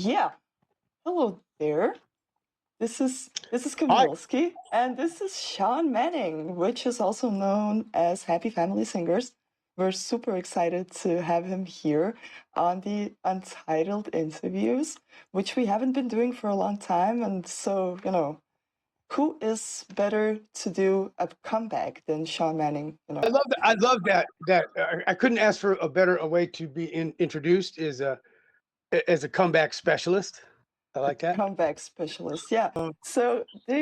Yeah. Hello there. This is Hi. Kamilski, and this is Shawn Manning, which is also known as Happy Family Singers. We're super excited to have him here on the Untitled interviews, which we haven't been doing for a long time. And so, who is better to do a comeback than Shawn Manning? I love that. I couldn't ask for a way to be introduced as a comeback specialist. I A like that. comeback specialist. Yeah. Um, So so do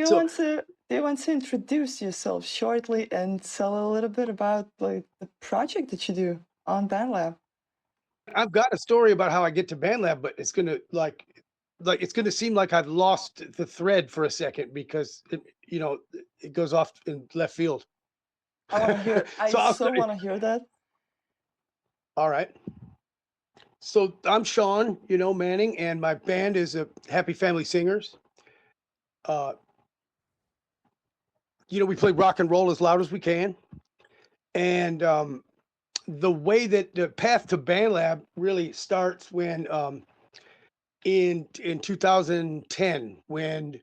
you want to introduce yourself shortly and tell a little bit about like the project that you do on BandLab? I've got a story about how I get to BandLab, but it's gonna like it's gonna seem like I've lost the thread for a second because it goes off in left field. I want to hear. I So I'll so start. want to hear that. All right. So I'm Shawn, Manning, and my band is a Happy Family Singers. Uh, we play rock and roll as loud as we can, and the way that the path to BandLab really starts when in 2010 when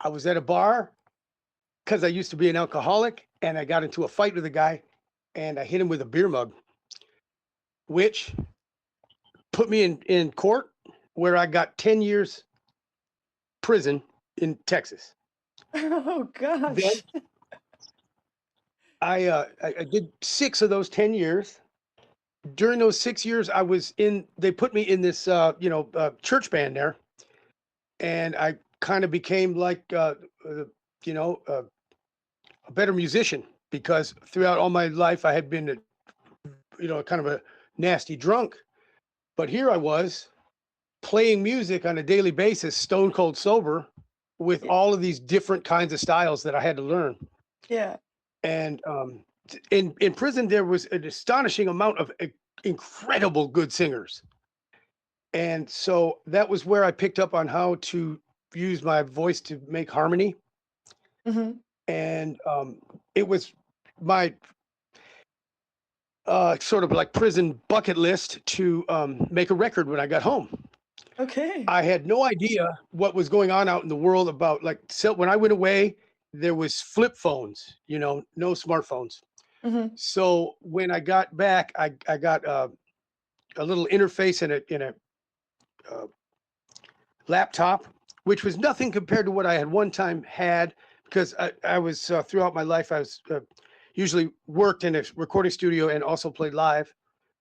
I was at a bar because I used to be an alcoholic and I got into a fight with a guy and I hit him with a beer mug, which put me in court where I got 10 years prison in Texas. Oh Then gosh. I did 6 of those 10 years. During those 6 years, they put me in this church band there, and I kind of became like you know uh, a better musician because throughout all my life I had been kind of a nasty drunk, but here I was playing music on a daily basis, stone cold sober, with Y- all of these different kinds of styles that I had to learn. Yeah. And in prison there was an astonishing amount of incredible good singers, and so that was where I picked up on how to use my voice to make harmony. Hmm. And it was my sort of like prison bucket list to make a record when I got home. Okay. I had no idea what was going on out in the world about when I went away, there was flip phones, no smartphones. Hmm. So when I got back, I got a little interface in a uh, laptop, which was nothing compared to what I had one time had because I was throughout my life I was usually worked in a recording studio and also played live.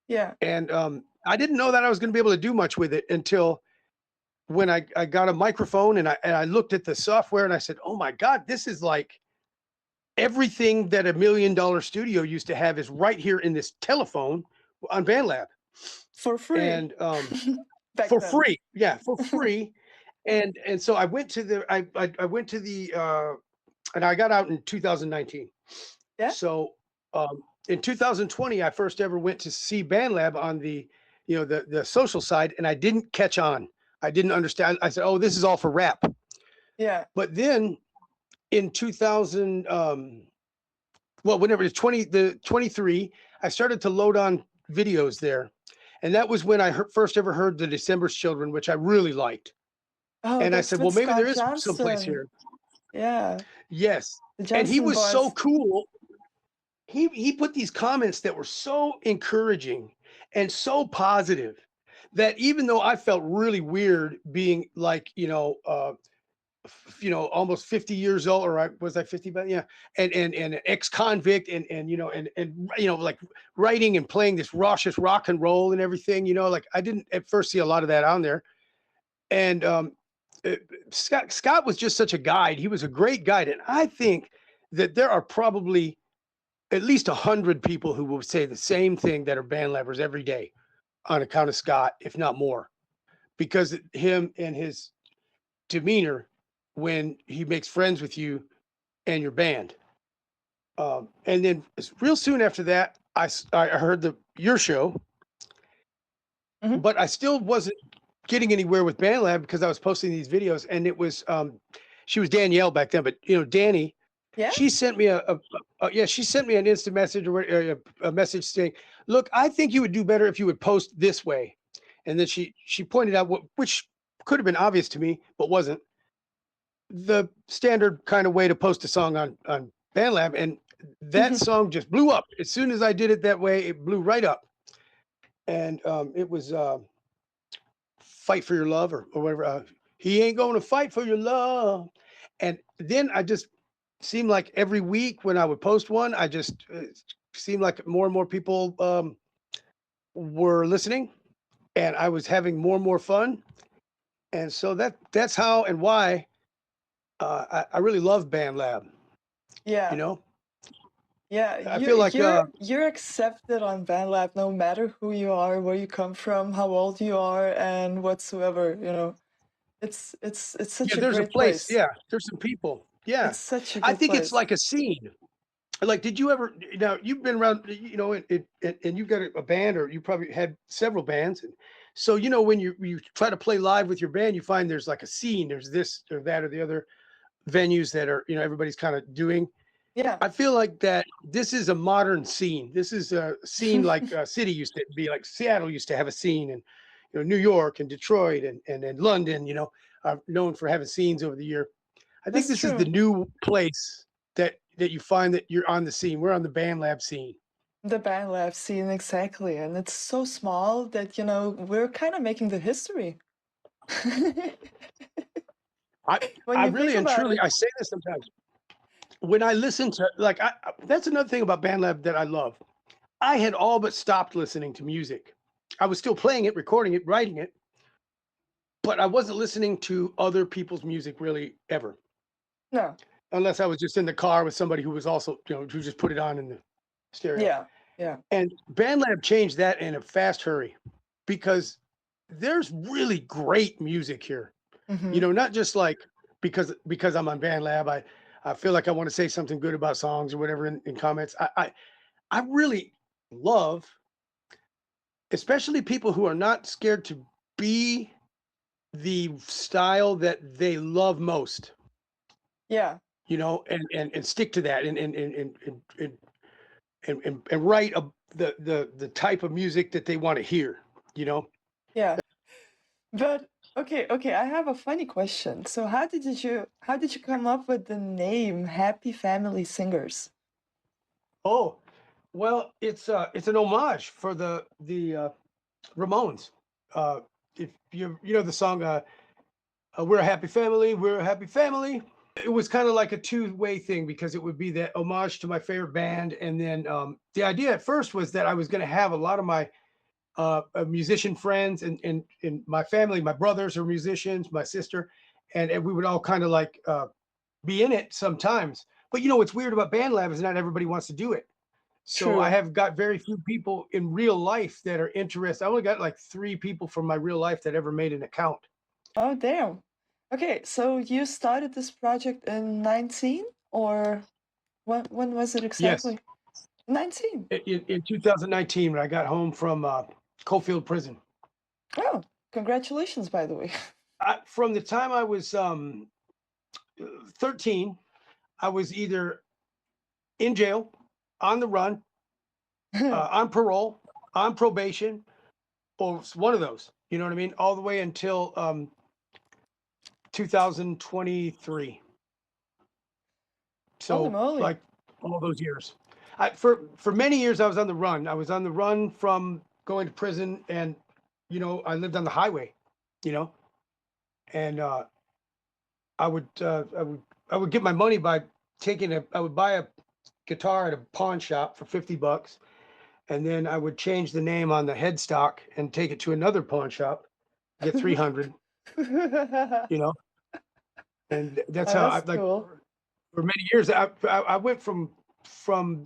Yeah. And I didn't know that I was going to be able to do much with it until when I got a microphone and I looked at the software and I said, "Oh my God, this is like everything that $1 million studio used to have is right here in this telephone on BandLab." For free. And Back for then. free, yeah, for free. And so I went to the I went to the and I got out in 2019. Yeah. So in 2020, I first ever went to see BandLab on the social side, and I didn't catch on. I didn't understand. I said, "Oh, this is all for rap." Yeah. But then in 2000, well, whenever it's 23, I started to load on videos there, and that was when I first ever heard the December's Children, which I really liked. Oh, And I that's said, with "Well, maybe there Scott is someplace Johnson. here." Yeah. Yes, The and he Johnson was so boys. cool. He put these comments that were so encouraging and so positive that even though I felt really weird being like, almost 50 years old, or was I 50? But yeah, and an ex-convict, and like writing and playing this raucous rock and roll and everything. Like I didn't at first see a lot of that on there. And uh, Scott was just such a guide. He was a great guide, and I think that there are probably at least 100 people who will say the same thing that are band lovers every day on account of Scott, if not more, because him and his demeanor when he makes friends with you and your band. And then real soon after that, I heard your show, Hmm. but I still wasn't getting anywhere with BandLab because I was posting these videos, and it was she was Danielle back then, but Danny, Yeah. she sent me yeah, she sent me an instant message or a message saying, "Look, I think you would do better if you would post this way." And then she pointed out which could have been obvious to me, but wasn't the standard kind of way to post a song on BandLab, and that song just blew up as soon as I did it that way. It blew right up, and it was "Fight for Your Love" or whatever. He ain't going to fight for your love, and then I just seemed like every week when I would post one, I just seemed like more and more people were listening, and I was having more and more fun, and so that's how and why I really love BandLab. You Yeah. know, Yeah, I feel like you're accepted on BandLab no matter who you are, where you come from, how old you are, and whatsoever, you know. It's yeah, such a there's a great place. place. Yeah, there's some people. Yeah, It's such a I good think it's place. like a scene. Like, did you ever? Now you've been around, and you've got a band, or you probably had several bands, and so when you try to play live with your band, you find there's like a scene. There's this or that or the other venues that are everybody's kind of doing. Yeah. I feel like that this is a modern scene. This is a scene like city used to be. Like Seattle used to have a scene, and New York and Detroit and London. Are known for having scenes over the year. I think That's this is the true. new place that you find that you're on the scene. We're on the band lab scene. The BandLab scene, exactly. And it's so small that, we're kind of making the history. I When I you think really and about truly it. I say this sometimes when I listen to like that's another thing about band lab that I love. I had all but stopped listening to music. I was still playing it, recording it, writing it, but I wasn't listening to other people's music really ever, No. unless I was just in the car with somebody who was also, who just put it on in the stereo. Yeah. Yeah. And BandLab changed that in a fast hurry because there's really great music here. Hmm. Not just like because I'm on BandLab, I feel like I want to say something good about songs or whatever in comments. I really love, especially people who are not scared to be the style that they love most, Yeah. and stick to that and write the type of music that they want to hear, you know. Yeah. But okay, I have a funny question. So how did you come up with the name Happy Family Singers? Oh, well, it's an homage for the Ramones. If you know the song, "We're a Happy Family, We're a Happy Family." It was kind of like a two-way thing because it would be that homage to my favorite band, and then the idea at first was that I was going to have a lot of my musician friends and my family. My brothers are musicians, my sister, and we would all kind of like be in it sometimes. But what's weird about band lab is not everybody wants to do it. So I True. have got very few people in real life that are interested. I only got like 3 people from my real life that ever made an account. Oh, damn. Okay, so you started this project in 19, or when was it Yes, exactly? 19. in 2019 when I got home from Cofield Prison. Oh, congratulations, by the way. From the time I was 13, I was either in jail, on the run, on parole, on probation, or one of those. You know what I mean? All the way until 2023. Holy So moly. like all those years. For many years I was on the run. I was on the run from going to prison, and I lived on the highway, you know, and I would get my money by I would buy a guitar at a pawn shop for $50, and then I would change the name on the headstock and take it to another pawn shop, get 300, you know, and that's Oh, how I that's like cool. for many years. I went from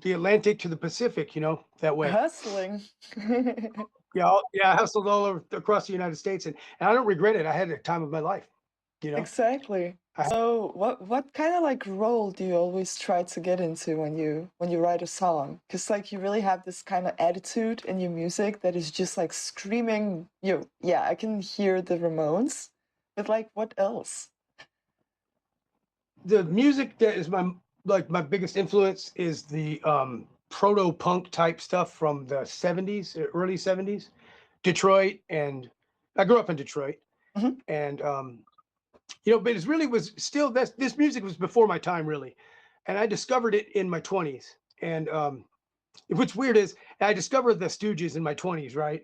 the Atlantic to the Pacific, that way. Hustling. Yeah, yeah, I hustled all over across the United States, and I don't regret it. I had the time of my life, you know. Exactly. I, So what kind of like role do you always try to get into when you write a song? Because like you really have this kind of attitude in your music that is just like screaming, yeah, I can hear the Ramones, but like what else? the music that is my biggest influence is the proto punk type stuff from the 70s, early 70s, Detroit, and I grew up in Detroit, Mhm. And but it really was still this music was before my time really, and I discovered it in my 20s. And what's weird is I discovered the Stooges in my 20s, right?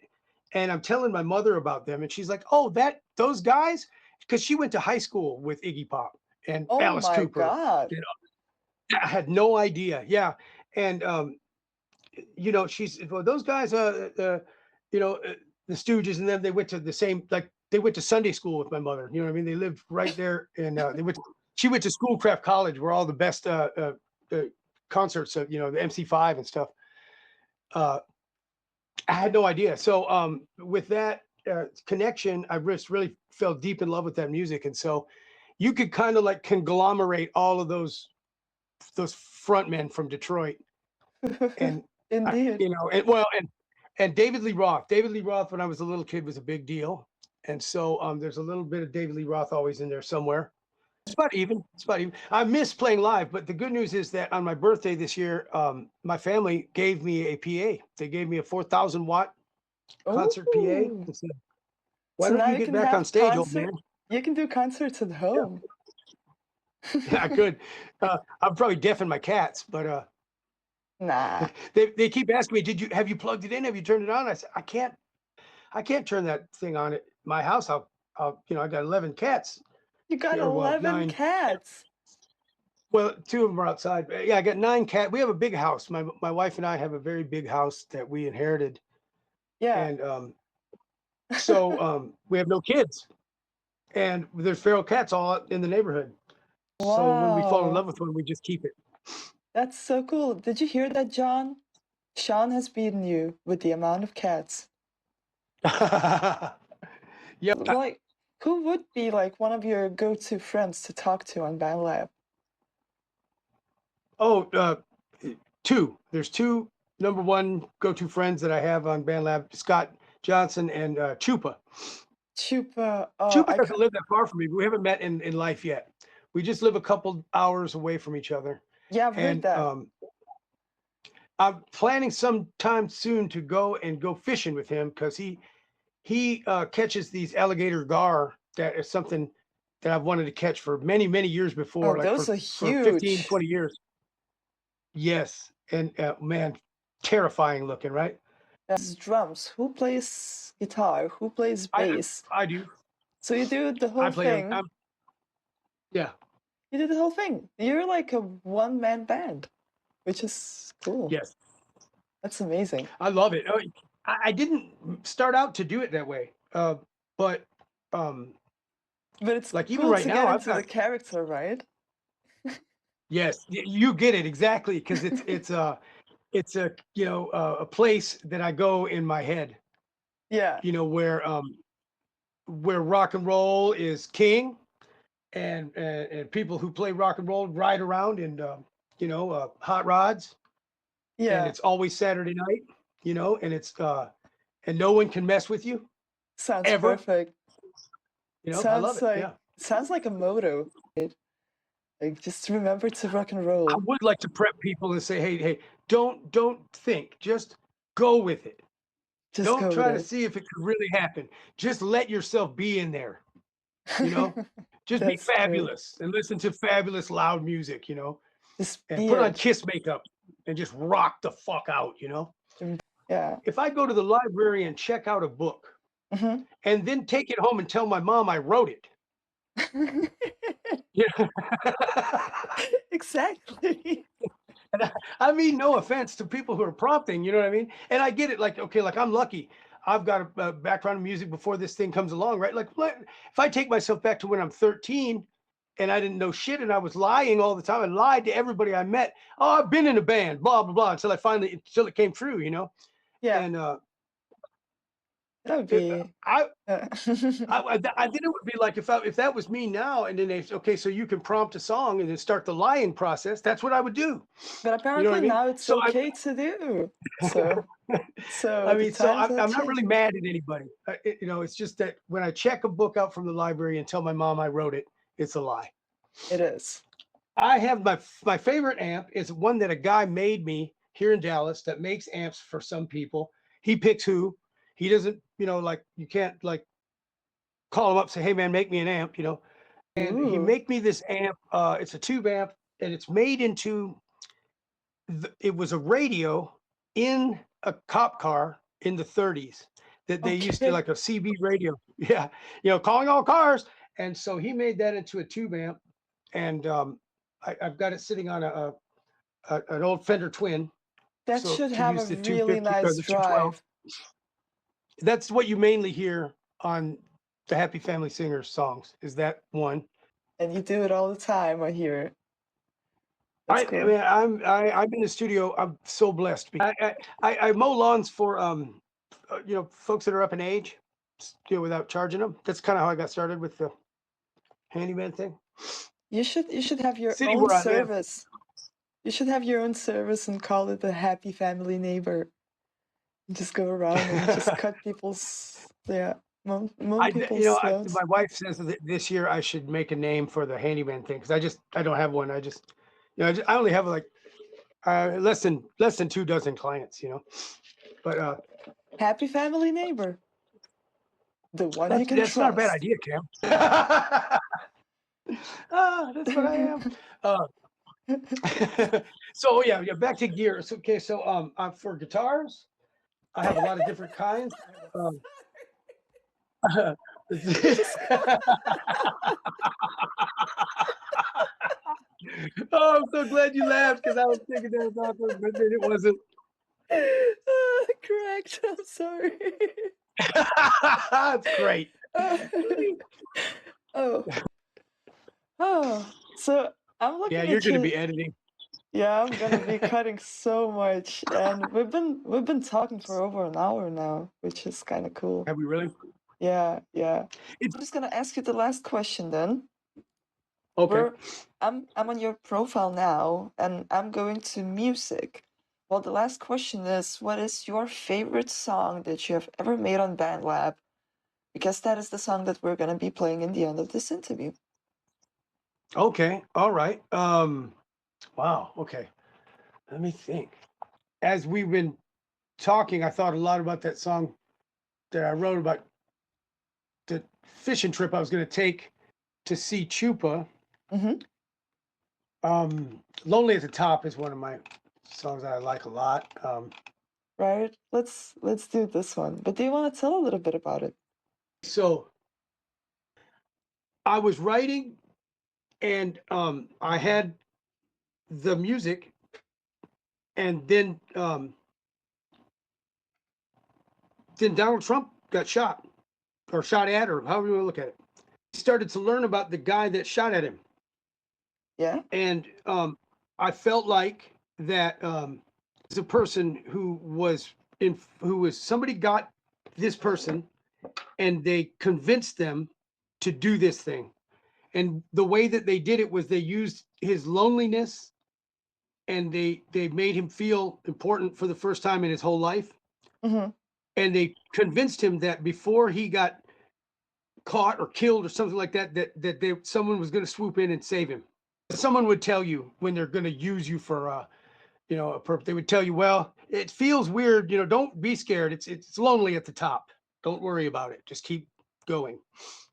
And I'm telling my mother about them, and she's like, "Oh, those guys," because she went to high school with Iggy Pop and Oh Alice my Cooper. God. You know, I had no idea. Yeah, and she's well, those guys, you know, uh, the Stooges, and then they went to the same, like they went to Sunday school with my mother. You know what I mean? They lived right there, and she went to Schoolcraft College, where all the best uh, concerts, the MC5 and stuff. Uh, I had no idea. So with that connection, I just really fell deep in love with that music, and so you could kind of like conglomerate all of those frontmen from Detroit. And Indeed. and David Lee Roth. David Lee Roth, when I was a little kid, was a big deal, and so there's a little bit of David Lee Roth always in there somewhere. It's about even. It's about even. I miss playing live, but the good news is that on my birthday this year, my family gave me a PA. They gave me a 4,000-watt concert PA. Oh, And said, "Why so don't now you you get can back on have stage, old man?" concert. You can do concerts at Yeah, home. yeah, I could. I'm probably deafing my cats, but Nah, they keep asking me, have you plugged it in? Have you turned it on? I said, I can't turn that thing on at my house. I got 11 cats you got here. Well, 11 nine. cats. Well, two of them are outside. Yeah, I got 9 cats. We have a big house. My wife and I have a very big house that we inherited, Yeah. and so we have no kids, and there's feral cats all out in the neighborhood. So when we fall in Wow. love with one, we just keep it. That's so cool. Did you hear that, John? Sean has beaten you with the amount of cats. Yeah. Like, who would be like one of your go-to friends to talk to on BandLab? Oh, two. There's two number one go-to friends that I have on BandLab: Scott Johnson and Chupa. Chupa. Chupa doesn't live that far from me. We haven't met in life yet. We just live a couple hours away from each other. Yeah, I've heard And that. I'm planning sometime soon to go fishing with him, because he catches these alligator gar. That is something that I've wanted to catch for many, many years before, Oh, like those are for 15, huge. 20 years. Yes. And man, terrifying looking, right? That's drums. Who plays guitar? Who plays I bass? I do. So you do the I whole play thing. yeah. You do the whole thing. You're like a one-man band, which is cool. Yes. That's amazing. I love it. I didn't start out to do it that way. But um But it's like even cool right to get now I've into got. the character, right? Yes, you get it exactly, because it's a place that I go in my head, Yeah. where rock and roll is king, and people who play rock and roll ride around in hot rods, and Yeah. it's always Saturday night, and no one can mess with you Sounds ever. perfect. I love it. Yeah. Sounds like a motto. Like just remember to rock and I roll. would like to prep people and say, hey, don't think, just go with it. Just Don't go with try to it. see if it could really happen. Just let yourself be in there, you know? Just be That's great. fabulous and listen to fabulous loud music, Just and be put on it. Kiss makeup and just rock the fuck out. Yeah. If I go to the library and check out a book Hmm. and then take it home and tell my mom I wrote it. Yeah. Exactly. And I mean, no offense to people who are prompting, you know what I mean? And I get it. Like, okay, like I'm lucky. I've got a background in music before this thing comes along, right? Like, if I take myself back to when I'm 13 and I didn't know shit and I was lying all the time, I lied to everybody I met. Oh, I've been in a band, blah, blah, blah, until it came true. Yeah. And That would it, be. I, uh, I think it would be like if that was me now, and then they say, okay, so you can prompt a song and then start the lying process. That's what I would do. but You know what I apparently mean? now it's So I, okay to do. So so I the mean, so times I'm, have I'm not really changed. mad at anybody. It's just that when I check a book out from the library and tell my mom I wrote it, it's a lie. It is. I have my favorite amp is one that a guy made me here in Dallas that makes amps for some people. He picks who. He doesn't, like you can't like call him up, say, "Hey man, make me an amp," you know. And he Ooh, make me this amp. It's a tube amp, and it's made into. It was a radio in a cop car in the 30s that they used to okay. like a CB radio. Yeah, calling all cars. And so he made that into a tube amp, and I've got it sitting on an old Fender Twin, That so should to have a use the really 250 or nice the 212. drive. That's what you mainly hear on the Happy Family Singers songs. Is that one? And you do it all the time, I hear. That's I cool. mean, I'm in the studio. I'm so blessed. I mow lawns for folks that are up in age, without charging them. That's kind of how I got started with the handyman thing. You should have your City own where I live, service. You should have your own service and call it the Happy Family Neighbor. Just go around and just cut people's, yeah, mow people's lawns. my wife says that this year I should make a name for the handyman thing because I don't have one. I only have like less than 2 dozen clients. But Happy Family Neighbor. The one you can that's not a bad trust. idea, Cam. That's what I am. Uh, so yeah, back to gears. Okay, so for guitars, I have a lot of different kinds. Um, You just oh, I'm so glad you laughed because I was thinking that was awkward, but then it wasn't. correct. I'm sorry. That's great. Oh, oh. So I'm Yeah, looking you're at going to you. be editing. Yeah, I'm gonna be cutting so much, and we've been talking for over an hour now, which is kind of cool. Have we really? Yeah, yeah. It's I'm just gonna ask you the last question then. okay. We're I'm on your profile now, and I'm going to music. Well, the last question is, what is your favorite song that you have ever made on BandLab? Because that is the song that we're gonna be playing in the end of this interview. Okay. All right. Wow. Okay. Let me think. As we've been talking, I thought a lot about that song that I wrote about the fishing trip I was going to take to see Chupa. Mm-hmm. Lonely at the Top is one of my songs that I like a lot. Right? Let's do this one. But do you want to tell a little bit about it? So I was writing, and I had the music, and then Donald Trump got shot, or shot at, or however you want to look at it. He started to learn about the guy that shot at him, Yeah? and I felt like that as a person who was somebody got this person, and they convinced them to do this thing. And the way that they did it was they used his loneliness, and they made him feel important for the first time in his whole life. Mm-hmm. And they convinced him that before he got caught or killed or something like that, someone was going to swoop in and save him. Someone would tell you when they're going to use you for a purpose. They would tell you, well, it feels weird, don't be scared. It's lonely at the top. Don't worry about it. Just keep going.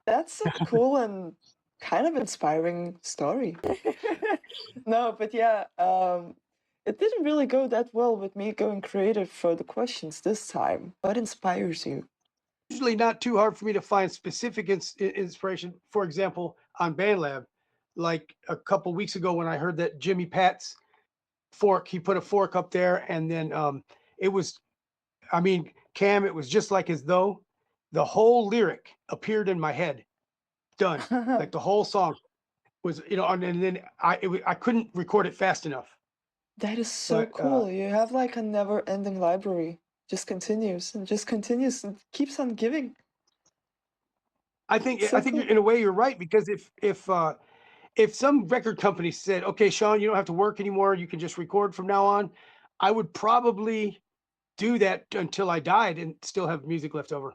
That's a cool and kind of inspiring story. No, but yeah, it didn't really go that well with me going creative for the questions this time. What inspires you? Usually not too hard for me to find specific inspiration. For example, on BandLab, like a couple weeks ago when I heard that Jimmy Pat's fork, he put a fork up there, and then it was, I mean, Cam, it was just like as though the whole lyric appeared in my head, done, like the whole song was, and then I couldn't record it fast enough, That is so but cool. You have like a never-ending library. Just continues and keeps on giving. I So think cool. in a way you're right, because if some record company said, "Okay, Shawn, you don't have to work anymore. You can just record from now on," I would probably do that until I died and still have music left over.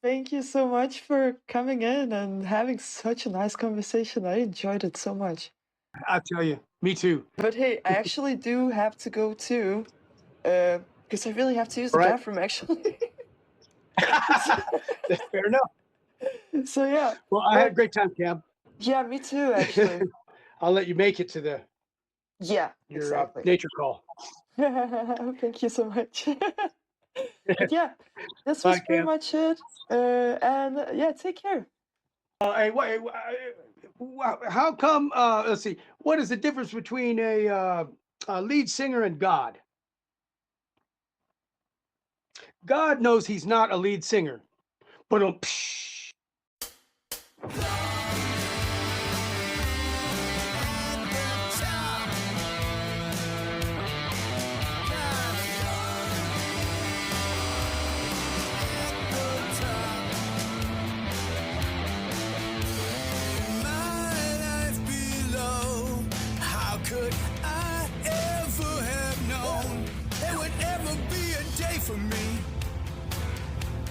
Thank you so much for coming in and having such a nice conversation. I enjoyed it so much. I tell you, me too. But hey, I actually do have to go too, because I really have to use All the right, bathroom actually. that's fair enough. So yeah, Well, I had a but great time, Cam. yeah, me too, actually. I'll let you make it to Yeah, your exactly. nature call. Thank you so much. But yeah, this was Bye, pretty Cam. much it. And yeah, take care. Hey, how come? Let's see. What is the difference between a lead singer and God? God knows he's not a lead singer, but could I ever have known there would ever be a day for me?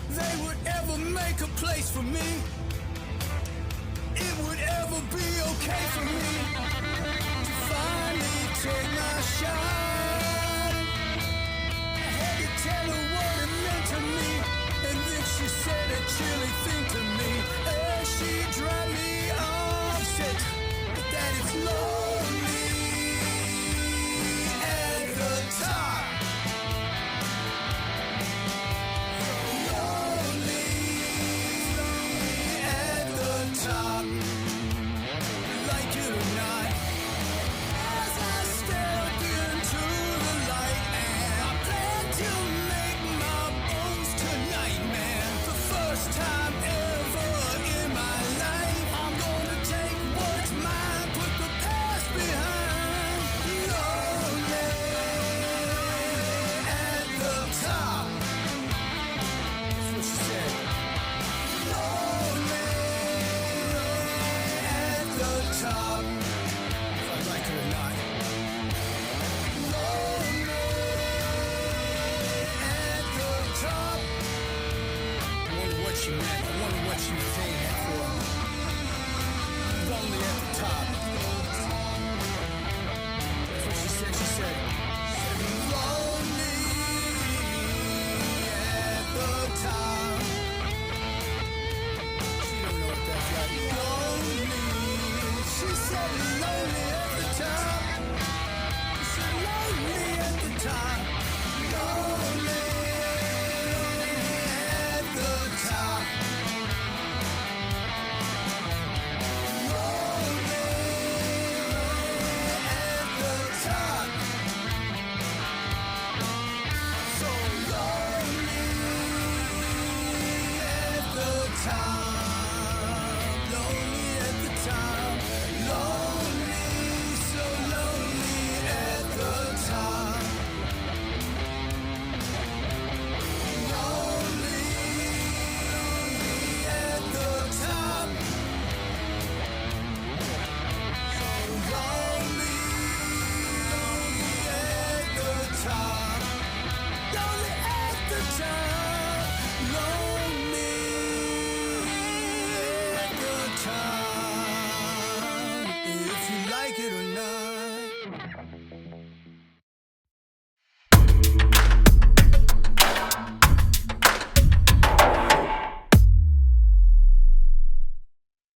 They would ever make a place for me? It would ever be okay for me to finally take my shot? I had to tell her what it meant to me, and then she said a chilly thing to me as she dropped me off. Said that it's lonely at the top. Lonely at the top. Like it or not, as I step into the light, and I plan to make my bones tonight, man. The first time ever in my life, I'm gonna take what's mine, put the past behind. Lonely at the top. That's what she said. Lonely at the top. If I like it or not. Lonely at the top. I wonder what she meant. I wonder what she was saying that for. Lonely at the top.